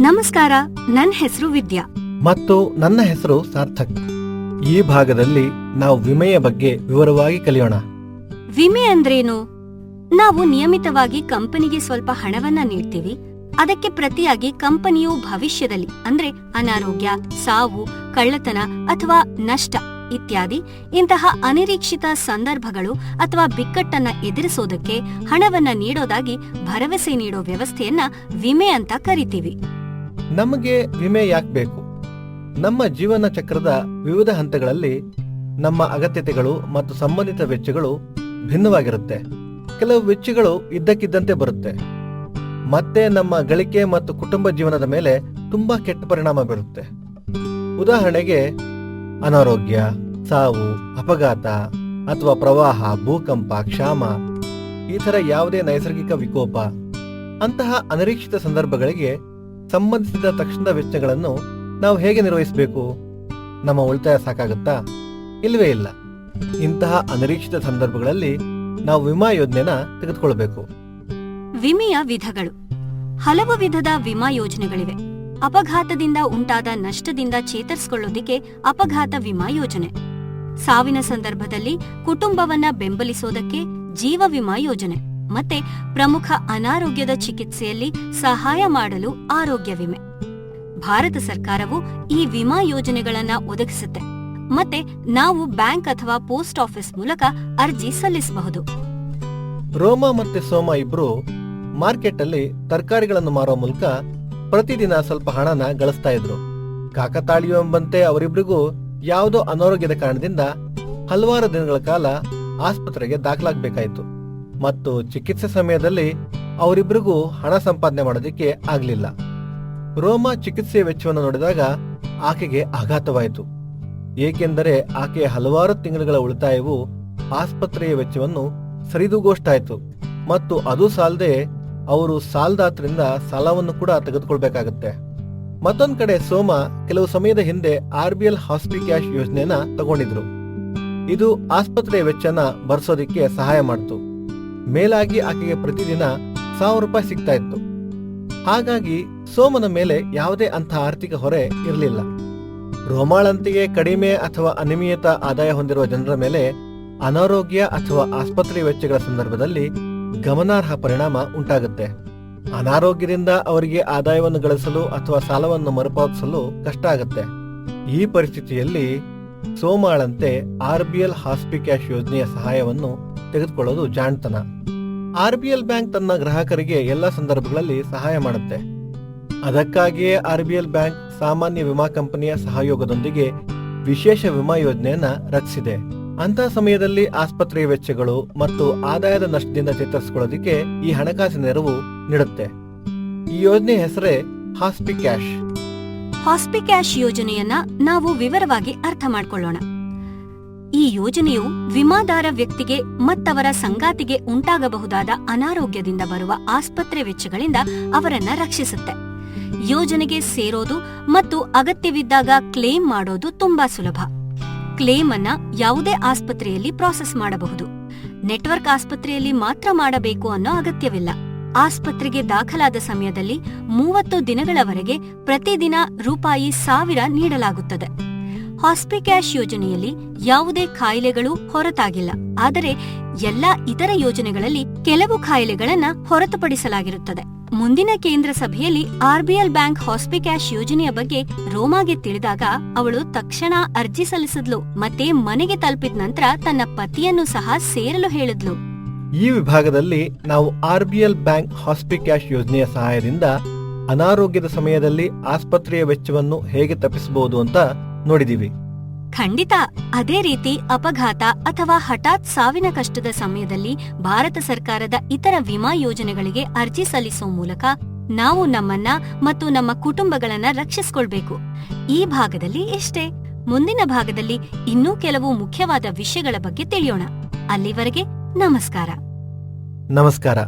ನಮಸ್ಕಾರ, ನನ್ನ ಹೆಸರು ವಿದ್ಯಾ ಮತ್ತು ನನ್ನ ಹೆಸರು ಸಾರ್ಥಕ್. ಈ ಭಾಗದಲ್ಲಿ ನಾವು ವಿಮೆಯ ಬಗ್ಗೆ ವಿವರವಾಗಿ ಕಲಿಯೋಣ. ವಿಮೆ ಅಂದ್ರೇನು? ನಾವು ನಿಯಮಿತವಾಗಿ ಕಂಪನಿಗೆ ಸ್ವಲ್ಪ ಹಣವನ್ನ ನೀಡ್ತೀವಿ. ಅದಕ್ಕೆ ಪ್ರತಿಯಾಗಿ ಕಂಪನಿಯು ಭವಿಷ್ಯದಲ್ಲಿ ಅಂದ್ರೆ ಅನಾರೋಗ್ಯ, ಸಾವು, ಕಳ್ಳತನ ಅಥವಾ ನಷ್ಟ ಇತ್ಯಾದಿ ಇಂತಹ ಅನಿರೀಕ್ಷಿತ ಸಂದರ್ಭಗಳು ಅಥವಾ ಬಿಕ್ಕಟ್ಟನ್ನ ಎದುರಿಸೋದಕ್ಕೆ ಹಣವನ್ನ ನೀಡೋದಾಗಿ ಭರವಸೆ ನೀಡೋ ವ್ಯವಸ್ಥೆಯನ್ನ ವಿಮೆ ಅಂತ ಕರಿತೀವಿ. ನಮಗೆ ವಿಮೆ ಯಾಕೆ ಬೇಕು? ನಮ್ಮ ಜೀವನ ಚಕ್ರದ ವಿವಿಧ ಹಂತಗಳಲ್ಲಿ ನಮ್ಮ ಅಗತ್ಯತೆಗಳು ಮತ್ತು ಸಂಬಂಧಿತ ವೆಚ್ಚಗಳು ಭಿನ್ನವಾಗಿರುತ್ತೆ. ಕೆಲವು ವೆಚ್ಚಗಳು ಇದ್ದಕ್ಕಿದ್ದಂತೆ ಬರುತ್ತೆ, ಮತ್ತೆ ನಮ್ಮ ಗಳಿಕೆ ಮತ್ತು ಕುಟುಂಬ ಜೀವನದ ಮೇಲೆ ತುಂಬಾ ಕೆಟ್ಟ ಪರಿಣಾಮ ಬೀರುತ್ತೆ. ಉದಾಹರಣೆಗೆ ಅನಾರೋಗ್ಯ, ಸಾವು, ಅಪಘಾತ ಅಥವಾ ಪ್ರವಾಹ, ಭೂಕಂಪ, ಕ್ಷಾಮ, ಈ ಥರ ಯಾವುದೇ ನೈಸರ್ಗಿಕ ವಿಕೋಪ, ಅಂತಹ ಅನಿರೀಕ್ಷಿತ ಸಂದರ್ಭಗಳಿಗೆ ಸಂಬಂಧಿಸಿದ ತಕ್ಷಣದ ವೆಚ್ಚಗಳನ್ನು ನಾವು ಹೇಗೆ ನಿರ್ವಹಿಸಬೇಕು? ನಮ್ಮ ಉಳಿತಾಯ ಸಾಕಾಗುತ್ತಾ? ಇಲ್ಲವೇ ಇಲ್ಲ. ಇಂತಹ ಅನಿರೀಕ್ಷಿತ ಸಂದರ್ಭಗಳಲ್ಲಿ ನಾವು ವಿಮಾ ಯೋಜನೆನ ತೆಗೆದುಕೊಳ್ಳಬೇಕು. ವಿಮೆಯ ವಿಧಗಳು. ಹಲವು ವಿಧದ ವಿಮಾ ಯೋಜನೆಗಳಿವೆ. ಅಪಘಾತದಿಂದ ಉಂಟಾದ ನಷ್ಟದಿಂದ ಚೇತರಿಸಿಕೊಳ್ಳೋದಿಕ್ಕೆ ಅಪಘಾತ ವಿಮಾ ಯೋಜನೆ. ಸಾವಿನ ಸಂದರ್ಭದಲ್ಲಿ ಕುಟುಂಬವನ್ನ ಬೆಂಬಲಿಸೋದಕ್ಕೆ ಜೀವ ವಿಮಾ ಯೋಜನೆ. ಮತ್ತೆ ಪ್ರಮುಖ ಅನಾರೋಗ್ಯದ ಚಿಕಿತ್ಸೆಯಲ್ಲಿ ಸಹಾಯ ಮಾಡಲು ಆರೋಗ್ಯ ವಿಮೆ. ಭಾರತ ಸರ್ಕಾರವು ಈ ವಿಮಾ ಯೋಜನೆಗಳನ್ನ ಒದಗಿಸುತ್ತೆ. ಮತ್ತೆ ನಾವು ಬ್ಯಾಂಕ್ ಅಥವಾ ಪೋಸ್ಟ್ ಆಫೀಸ್ ಮೂಲಕ ಅರ್ಜಿ ಸಲ್ಲಿಸಬಹುದು. ರೋಮ ಮತ್ತೆ ಸೋಮ ಇಬ್ರು ಮಾರ್ಕೆಟ್ ಅಲ್ಲಿ ತರಕಾರಿಗಳನ್ನು ಮಾರುವ ಮೂಲಕ ಪ್ರತಿದಿನ ಸ್ವಲ್ಪ ಹಣನ ಗಳಿಸ್ತಾ ಇದ್ರು. ಕಾಕತಾಳೀಯ ಎಂಬಂತೆ ಅವರಿಬ್ರಿಗೂ ಯಾವುದೋ ಅನಾರೋಗ್ಯದ ಕಾರಣದಿಂದ ಹಲವಾರು ದಿನಗಳ ಕಾಲ ಆಸ್ಪತ್ರೆಗೆ ದಾಖಲಾಗಬೇಕಾಯಿತು ಮತ್ತು ಚಿಕಿತ್ಸೆ ಸಮಯದಲ್ಲಿ ಅವರಿಬ್ರಿಗೂ ಹಣ ಸಂಪಾದನೆ ಮಾಡೋದಕ್ಕೆ ಆಗ್ಲಿಲ್ಲ. ರೋಮ ಚಿಕಿತ್ಸೆಯ ವೆಚ್ಚವನ್ನು ನೋಡಿದಾಗ ಆಕೆಗೆ ಆಘಾತವಾಯಿತು. ಏಕೆಂದರೆ ಆಕೆಯ ಹಲವಾರು ತಿಂಗಳುಗಳ ಉಳಿತಾಯವು ಆಸ್ಪತ್ರೆಯ ವೆಚ್ಚವನ್ನು ಸರಿದೂಗೋಷ್ಟಾಯಿತು ಮತ್ತು ಅದು ಸಾಲದೆ ಅವರು ಸಾಲದಾತರಿಂದ ಸಾಲವನ್ನು ಕೂಡ ತೆಗೆದುಕೊಳ್ಬೇಕಾಗತ್ತೆ. ಮತ್ತೊಂದ್ ಕಡೆ ಸೋಮ ಕೆಲವು ಸಮಯದ ಹಿಂದೆ RBL ಹಾಸ್ಪಿಕ್ಯಾಶ್ ಯೋಜನೆಯನ್ನ ತಗೊಂಡಿದ್ರು. ಇದು ಆಸ್ಪತ್ರೆಯ ವೆಚ್ಚನ ಭರಿಸೋದಿಕ್ಕೆ ಸಹಾಯ ಮಾಡ್ತು. ಮೇಲಾಗಿ ಆಕೆಗೆ ಪ್ರತಿದಿನ 1000 ರೂಪಾಯಿ ಸಿಗ್ತಾ ಇತ್ತು. ಹಾಗಾಗಿ ಸೋಮನ ಮೇಲೆ ಯಾವುದೇ ಅಂಥ ಆರ್ಥಿಕ ಹೊರೆ ಇರಲಿಲ್ಲ. ರೋಮಾಳಂತೆಯೇ ಕಡಿಮೆ ಅಥವಾ ಅನಿಯಮಿತ ಆದಾಯ ಹೊಂದಿರುವ ಜನರ ಮೇಲೆ ಅನಾರೋಗ್ಯ ಅಥವಾ ಆಸ್ಪತ್ರೆ ವೆಚ್ಚಗಳ ಸಂದರ್ಭದಲ್ಲಿ ಗಮನಾರ್ಹ ಪರಿಣಾಮ ಉಂಟಾಗುತ್ತೆ. ಅನಾರೋಗ್ಯದಿಂದ ಅವರಿಗೆ ಆದಾಯವನ್ನು ಗಳಿಸಲು ಅಥವಾ ಸಾಲವನ್ನು ಮರುಪಾವತಿಸಲು ಕಷ್ಟ ಆಗುತ್ತೆ. ಈ ಪರಿಸ್ಥಿತಿಯಲ್ಲಿ ಸೋಮಾಳಂತೆ RBL ಹಾಸ್ಪಿಕ್ಯಾಶ್ ಯೋಜನೆಯ ಸಹಾಯವನ್ನು ತೆಗೆದುಕೊಳ್ಳೋದು ಜಾಣತನ. RBL ಬ್ಯಾಂಕ್ ತನ್ನ ಗ್ರಾಹಕರಿಗೆ ಎಲ್ಲ ಸಂದರ್ಭಗಳಲ್ಲಿ ಸಹಾಯ ಮಾಡುತ್ತೆ. ಅದಕ್ಕಾಗಿಯೇ RBL ಬ್ಯಾಂಕ್ ಸಾಮಾನ್ಯ ವಿಮಾ ಕಂಪನಿಯ ಸಹಯೋಗದೊಂದಿಗೆ ವಿಶೇಷ ವಿಮಾ ಯೋಜನೆಯನ್ನ ರಚಿಸಿದೆ. ಅಂತ ಸಮಯದಲ್ಲಿ ಆಸ್ಪತ್ರೆಯ ವೆಚ್ಚಗಳು ಮತ್ತು ಆದಾಯದ ನಷ್ಟದಿಂದ ಚೇತರಿಸಿಕೊಳ್ಳೋದಿಕ್ಕೆ ಈ ಹಣಕಾಸಿನ ನೆರವು ನೀಡುತ್ತೆ. ಈ ಯೋಜನೆ ಹೆಸರೇ ಹಾಸ್ಪಿಕ್ಯಾಶ್. ಹಾಸ್ಪಿಕ್ಯಾಶ್ ಯೋಜನೆಯನ್ನ ನಾವು ವಿವರವಾಗಿ ಅರ್ಥ ಮಾಡ್ಕೊಳ್ಳೋಣ. ಈ ಯೋಜನೆಯು ವಿಮಾದಾರ ವ್ಯಕ್ತಿಗೆ ಮತ್ತವರ ಸಂಗಾತಿಗೆ ಉಂಟಾಗಬಹುದಾದ ಅನಾರೋಗ್ಯದಿಂದ ಬರುವ ಆಸ್ಪತ್ರೆ ವೆಚ್ಚಗಳಿಂದ ಅವರನ್ನ ರಕ್ಷಿಸುತ್ತೆ. ಯೋಜನೆಗೆ ಸೇರೋದು ಮತ್ತು ಅಗತ್ಯವಿದ್ದಾಗ ಕ್ಲೇಮ್ ಮಾಡೋದು ತುಂಬಾ ಸುಲಭ. ಕ್ಲೇಮ್ ಅನ್ನ ಯಾವುದೇ ಆಸ್ಪತ್ರೆಯಲ್ಲಿ ಪ್ರಾಸೆಸ್ ಮಾಡಬಹುದು. ನೆಟ್ವರ್ಕ್ ಆಸ್ಪತ್ರೆಯಲ್ಲಿ ಮಾತ್ರ ಮಾಡಬೇಕು ಅನ್ನೋ ಅಗತ್ಯವಿಲ್ಲ. ಆಸ್ಪತ್ರೆಗೆ ದಾಖಲಾದ ಸಮಯದಲ್ಲಿ 30 ದಿನಗಳವರೆಗೆ ಪ್ರತಿದಿನ ₹1000 ನೀಡಲಾಗುತ್ತದೆ. ಹಾಸ್ಪಿಕ್ಯಾಶ್ ಯೋಜನೆಯಲ್ಲಿ ಯಾವುದೇ ಕಾಯಿಲೆಗಳು ಹೊರತಾಗಿಲ್ಲ. ಆದರೆ ಎಲ್ಲಾ ಇತರ ಯೋಜನೆಗಳಲ್ಲಿ ಕೆಲವು ಕಾಯಿಲೆಗಳನ್ನ ಹೊರತುಪಡಿಸಲಾಗಿರುತ್ತದೆ. ಮುಂದಿನ ಕೇಂದ್ರ ಸಭೆಯಲ್ಲಿ RBL ಬ್ಯಾಂಕ್ ಹಾಸ್ಪಿಕ್ಯಾಶ್ ಯೋಜನೆಯ ಬಗ್ಗೆ ರೋಮಾಗೆ ತಿಳಿದಾಗ ಅವಳು ತಕ್ಷಣ ಅರ್ಜಿ ಸಲ್ಲಿಸಿದ್ಲು. ಮತ್ತೆ ಮನೆಗೆ ತಲುಪಿದ ನಂತರ ತನ್ನ ಪತಿಯನ್ನು ಸಹ ಸೇರಲು ಹೇಳಿದ್ಲು. ಈ ವಿಭಾಗದಲ್ಲಿ ನಾವು RBL ಬ್ಯಾಂಕ್ ಹಾಸ್ಪಿಕ್ಯಾಶ್ ಯೋಜನೆಯ ಸಹಾಯದಿಂದ ಅನಾರೋಗ್ಯದ ಸಮಯದಲ್ಲಿ ಆಸ್ಪತ್ರೆಯ ವೆಚ್ಚವನ್ನು ಹೇಗೆ ತಪ್ಪಿಸಬಹುದು ಅಂತ ನೋಡಿದೀವಿ. ಖಂಡಿತ. ಅದೇ ರೀತಿ ಅಪಘಾತ ಅಥವಾ ಹಠಾತ್ ಸಾವಿನ ಕಷ್ಟದ ಸಮಯದಲ್ಲಿ ಭಾರತ ಸರ್ಕಾರದ ಇತರ ವಿಮಾ ಯೋಜನೆಗಳಿಗೆ ಅರ್ಜಿ ಸಲ್ಲಿಸುವ ಮೂಲಕ ನಾವು ನಮ್ಮನ್ನ ಮತ್ತು ನಮ್ಮ ಕುಟುಂಬಗಳನ್ನ ರಕ್ಷಿಸಿಕೊಳ್ಬೇಕು. ಈ ಭಾಗದಲ್ಲಿ ಇಷ್ಟೇ. ಮುಂದಿನ ಭಾಗದಲ್ಲಿ ಇನ್ನೂ ಕೆಲವು ಮುಖ್ಯವಾದ ವಿಷಯಗಳ ಬಗ್ಗೆ ತಿಳಿಯೋಣ. ಅಲ್ಲಿವರೆಗೆ ನಮಸ್ಕಾರ. ನಮಸ್ಕಾರ.